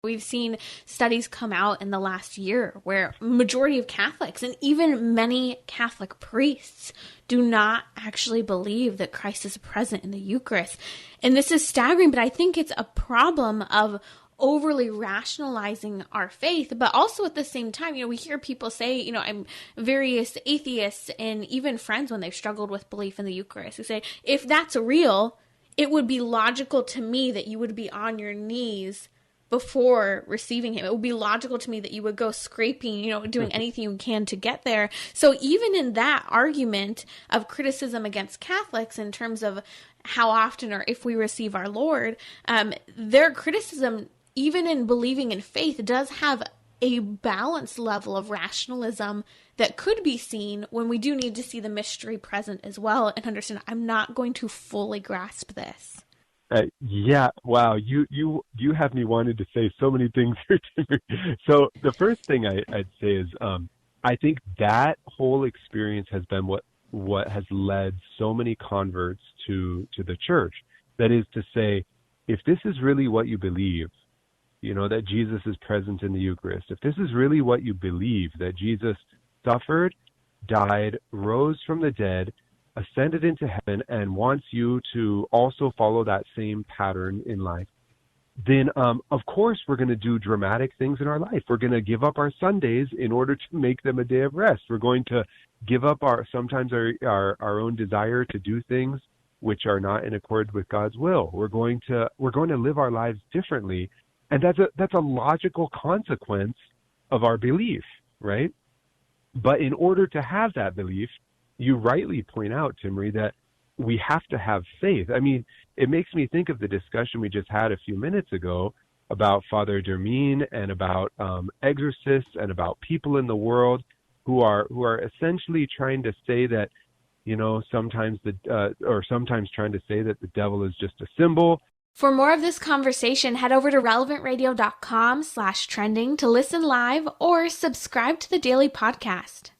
We've seen studies come out in the last year where majority of Catholics and even many Catholic priests do not actually believe that Christ is present in the Eucharist. And this is staggering, but I think it's a problem of overly rationalizing our faith, but also at the same time, we hear people say, I'm various atheists and even friends when they've struggled with belief in the Eucharist who say, if that's real, it would be logical to me that you would be on your knees before receiving him. It would be logical to me that you would go scraping, doing anything you can to get there. So even in that argument of criticism against Catholics in terms of how often or if we receive our Lord, their criticism, even in believing in faith, does have a balanced level of rationalism that could be seen when we do need to see the mystery present as well and understand I'm not going to fully grasp this. Yeah, wow, you have me wanting to say so many things here, Timmerie. So the first thing I'd say is I think that whole experience has been what has led so many converts to the church. That is to say, if this is really what you believe, that Jesus is present in the Eucharist, if this is really what you believe, that Jesus suffered, died, rose from the dead, ascended into heaven, and wants you to also follow that same pattern in life, then of course we're going to do dramatic things in our life. We're going to give up our Sundays in order to make them a day of rest. We're going to give up sometimes our own desire to do things which are not in accord with God's will. We're going to live our lives differently, and that's a logical consequence of our belief, right? But in order to have that belief, you rightly point out, Timmerie, that we have to have faith. I mean, it makes me think of the discussion we just had a few minutes ago about Father Dermine and about exorcists and about people in the world who are essentially trying to say that, sometimes trying to say that the devil is just a symbol. For more of this conversation, head over to relevantradio.com/trending to listen live or subscribe to the daily podcast.